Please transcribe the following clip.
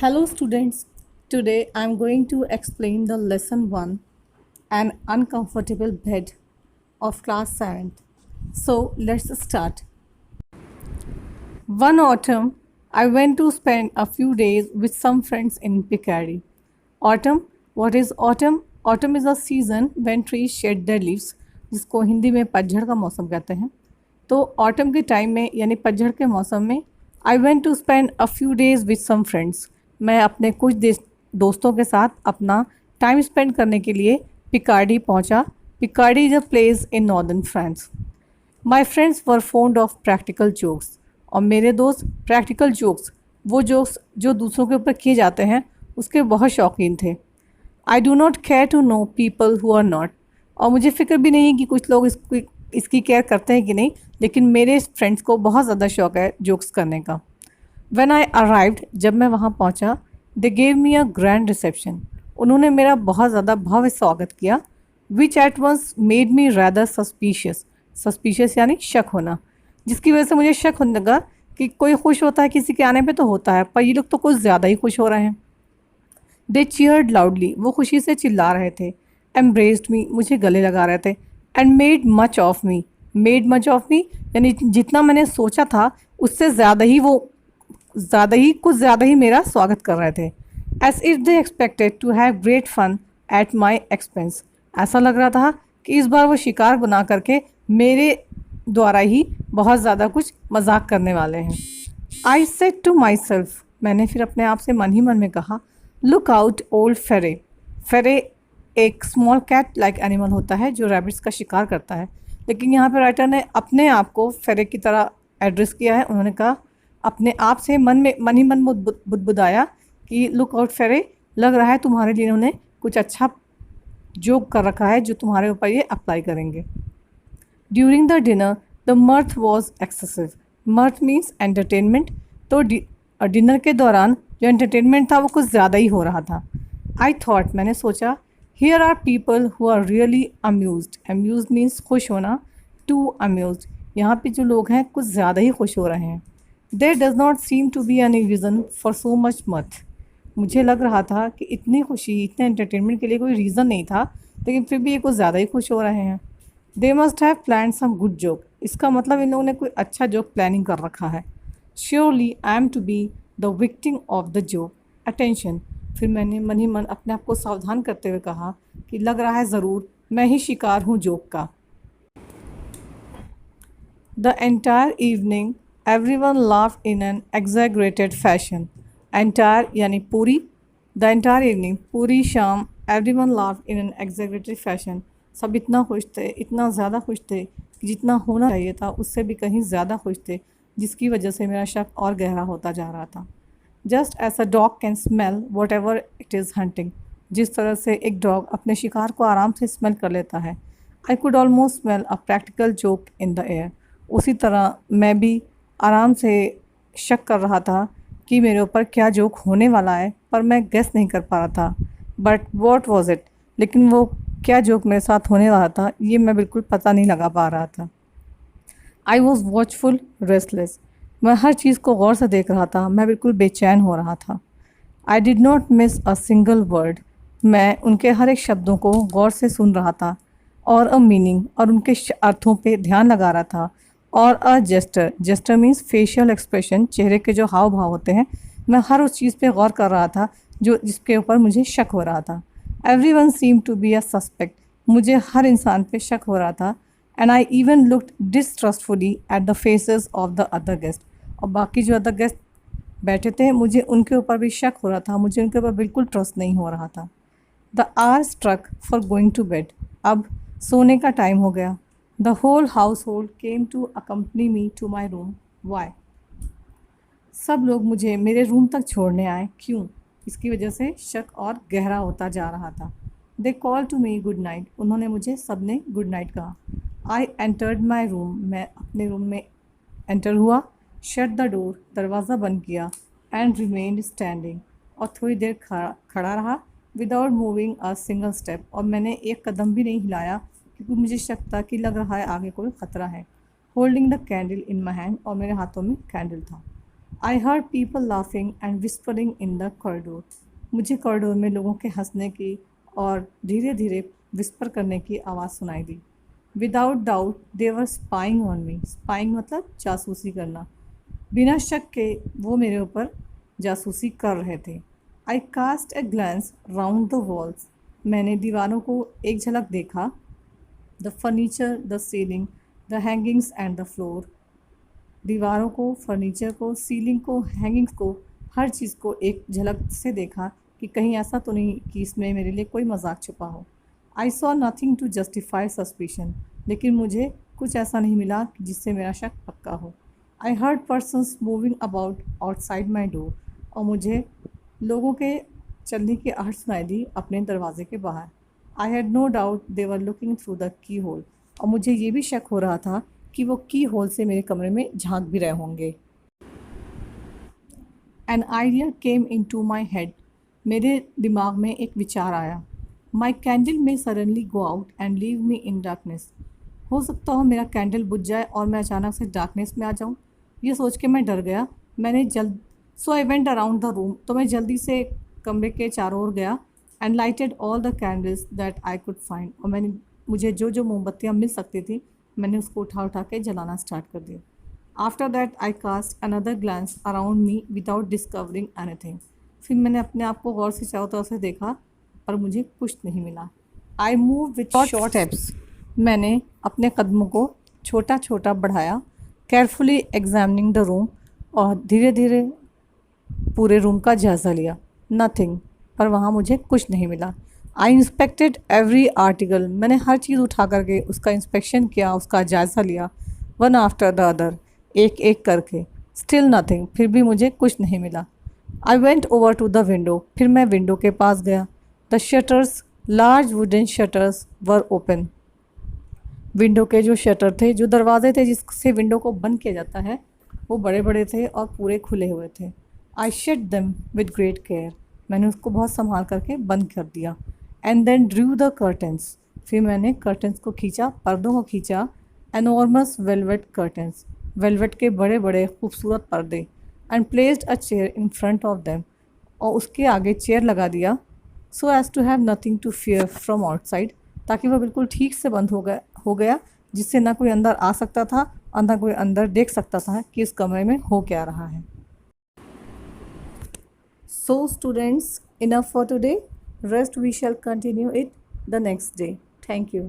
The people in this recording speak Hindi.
Hello students, today I am going to explain the lesson 1, an uncomfortable bed of class 7th. So let's start. One autumn, I went to spend a few days with some friends in Picardy. Autumn, what is autumn? Autumn is a season when trees shed their leaves, जिसको हिंदी में पतझड़ का मौसम कहते हैं. तो ऑटम के टाइम में यानी पतझड़ के मौसम में I went to spend a few days with some friends. मैं अपने कुछ दोस्तों के साथ अपना टाइम स्पेंड करने के लिए पिकार्डी पहुंचा. Picardy is a place in northern France. My friends were fond of practical jokes. और मेरे दोस्त प्रैक्टिकल जोक्स, वो जोक्स जो दूसरों के ऊपर किए जाते हैं, उसके बहुत शौकीन थे. I do not care to know people who are not. और मुझे फ़िक्र भी नहीं है कि कुछ लोग इसकी केयर करते हैं कि नहीं, लेकिन मेरे फ्रेंड्स को बहुत ज़्यादा शौक है जोक्स करने का. व्हेन आई अराइव्ड, जब मैं वहाँ पहुँचा, they gave me a grand reception. उन्होंने मेरा बहुत ज़्यादा भव्य स्वागत किया. Which at once made me rather suspicious. Suspicious यानी शक होना, जिसकी वजह से मुझे शक होने लगा कि कोई खुश होता है किसी के आने पे तो होता है, पर ये लोग तो कुछ ज़्यादा ही खुश हो रहे हैं. दे चीयर्ड लाउडली. वो खुशी से चिल्ला रहे थे. एम्ब्रेस्ड मी. मुझे गले लगा रहे थे. And made much of me. Made much of me यानी जितना मैंने सोचा था उससे कुछ ज़्यादा ही मेरा स्वागत कर रहे थे. As if they expected to have great fun at my expense. ऐसा लग रहा था कि इस बार वो शिकार बना करके मेरे द्वारा ही बहुत ज़्यादा कुछ मजाक करने वाले हैं. I said to myself. मैंने फिर अपने आप से मन ही मन में कहा, लुक आउट ओल्ड फेरे. फेरे एक स्मॉल कैट लाइक एनिमल होता है जो रैबिट्स का शिकार करता है, लेकिन यहाँ पे राइटर ने अपने आप को फेरे की तरह एड्रेस किया है. उन्होंने कहा अपने आप से मन ही मन बुदबुदाया कि लुक आउट फेरे, लग रहा है तुम्हारे लिए इन्होंने कुछ अच्छा जोक कर रखा है जो तुम्हारे ऊपर ये अप्लाई करेंगे. During the dinner the मर्थ was excessive. मर्थ means entertainment. तो डिनर के दौरान जो एंटरटेनमेंट था वो कुछ ज़्यादा ही हो रहा था. आई थॉट, मैंने सोचा, here are people who are really amused. Amuse means खुश होना. टू अम्यूज्ड, यहाँ पे जो लोग हैं कुछ ज़्यादा ही खुश हो रहे हैं. There does not seem to be any reason for so much mirth. मुझे लग रहा था कि इतनी खुशी, इतने एंटरटेनमेंट के लिए कोई रीज़न नहीं था, लेकिन फिर भी ये कुछ ज़्यादा ही खुश हो रहे हैं. They must have plan some good joke. इसका मतलब इन लोगों ने कोई अच्छा जोक प्लानिंग कर रखा है. Surely I am to be the victim of the joke. Attention. फिर मैंने मन ही मन अपने आप को सावधान करते हुए कहा कि लग रहा है ज़रूर मैं ही शिकार हूँ जोक का. The entire evening everyone laughed in an exaggerated fashion. Entire यानी पूरी. द एंटायर इवनिंग, पूरी शाम. Everyone laughed in an exaggerated fashion, सब इतना खुश थे, इतना ज़्यादा खुश थे कि जितना होना चाहिए था उससे भी कहीं ज़्यादा खुश थे, जिसकी वजह से मेरा शक और गहरा होता जा रहा था. Just as a dog can smell whatever it is hunting. जिस तरह से एक डॉग अपने शिकार को आराम से स्मेल कर लेता है. I could almost smell a practical joke in the air. उसी तरह मैं भी आराम से शक कर रहा था कि मेरे ऊपर क्या जोक होने वाला है, पर मैं गेस नहीं कर पा रहा था. बट वॉट वॉज इट, लेकिन वो क्या जोक मेरे साथ होने वाला था ये मैं बिल्कुल पता नहीं लगा पा रहा था. I was watchful restless. मैं हर चीज़ को गौर से देख रहा था. मैं बिल्कुल बेचैन हो रहा था. I did not miss a single word. मैं उनके हर एक शब्दों को गौर से सुन रहा था. और अ मीनिंग, और उनके अर्थों पे ध्यान लगा रहा था. और a jester. Jester means facial expression, चेहरे के जो हाव भाव होते हैं. मैं हर उस चीज़ पे गौर कर रहा था जिसके ऊपर मुझे शक हो रहा था. Everyone seem to be a suspect. मुझे हर इंसान पे शक हो रहा था. And I even looked distrustfully at the faces of the other guest. और बाकी जो अदर गेस्ट बैठे थे, मुझे उनके ऊपर भी शक हो रहा था. मुझे उनके ऊपर बिल्कुल ट्रस्ट नहीं हो रहा था. The hour struck for going to bed. अब सोने का टाइम हो गया. The whole household came to accompany me to my room. वाई. सब लोग मुझे मेरे रूम तक छोड़ने आए. क्यों? इसकी वजह से शक और गहरा होता जा रहा था. They call to me good night. उन्होंने मुझे सब ने गुड नाइट कहा. I entered my room. मैं अपने रूम में एंटर हुआ. Shut the door. दरवाज़ा बंद किया. And remained standing. और थोड़ी देर खड़ा रहा. Without moving a single step. और मैंने एक कदम भी नहीं हिलाया क्योंकि मुझे शक था कि लग रहा है आगे कोई ख़तरा है. Holding the candle in my hand. और मेरे हाथों में कैंडल था. I heard people laughing and whispering in the corridor. मुझे कॉरिडोर में लोगों के हंसने की और धीरे धीरे विस्पर करने की आवाज़ सुनाई दी। Without doubt they were spying on me. Spying मतलब जासूसी करना। बिना शक के वो मेरे ऊपर जासूसी कर रहे थे। I cast a glance round the walls. मैंने दीवारों को एक झलक देखा। The furniture, the ceiling, the hangings and the floor. दीवारों को, फर्नीचर को, सीलिंग को, हैंगिंग्स को, हर चीज़ को एक झलक से देखा कि कहीं ऐसा तो नहीं कि इसमें मेरे लिए कोई मजाक छुपा हो। I saw nothing to justify suspicion. लेकिन मुझे कुछ ऐसा नहीं मिला जिससे मेरा शक पक्का हो। I heard persons moving about outside my door. और मुझे लोगों के चलने की आहट सुनाई दी अपने दरवाजे के बाहर। I had no doubt they were looking through the keyhole. और मुझे ये भी शक हो रहा था कि वो की होल से मेरे कमरे में झांक भी रहे होंगे। An idea came into my head. मेरे दिमाग में एक विचार आया। My candle may suddenly go out and leave me in darkness. हो सकता हो मेरा कैंडल बुझ जाए और मैं अचानक से डार्कनेस में आ जाऊँ। ये सोच के मैं डर गया। मैंने जल्द so I went around the room. तो मैं जल्दी से कमरे के चारों ओर गया and lighted all the candles that I could find. और मैंने मुझे जो जो मोमबत्तियाँ मिल सकती थी मैंने उसको उठा उठा के जलाना स्टार्ट कर दिया। After that I cast another glance around me without discovering anything. फिर मैंने अपने आप को गौर से चारों तरफ से देखा पर मुझे कुछ नहीं मिला। I move with short steps. मैंने अपने कदमों को छोटा छोटा बढ़ाया, केयरफुली एग्जामिनिंग द रूम, और धीरे धीरे पूरे रूम का जायज़ा लिया। नथिंग। पर वहाँ मुझे कुछ नहीं मिला। आई इंस्पेक्टेड एवरी आर्टिकल। मैंने हर चीज़ उठा करके उसका इंस्पेक्शन किया, उसका जायज़ा लिया, वन आफ्टर द अदर, एक एक करके। Still nothing. फिर भी मुझे कुछ नहीं मिला। I went over to the window. फिर मैं विंडो के पास गया। The shutters, large wooden shutters, were open. Window के जो शटर थे, जो दरवाजे थे जिससे विंडो को बंद किया जाता है, वो बड़े बड़े थे और पूरे खुले हुए थे। I shut them with great care. मैंने उसको बहुत संभाल करके बंद कर दिया। And then drew the curtains. फिर मैंने कर्टन्स को खींचा, पर्दों को खींचा। एनॉर्मस वेलवेट कर्टन्स, वेलवेट के बड़े बड़े खूबसूरत पर्दे। And placed a chair in front of them. और उसके आगे चेयर लगा दिया, so as to have nothing to fear from outside, ताकि वह बिल्कुल ठीक से बंद हो गया जिससे ना कोई अंदर आ सकता था और ना कोई अंदर देख सकता था कि इस कमरे में हो क्या रहा है। So students, enough for today. Rest we shall continue it the next day. Thank you.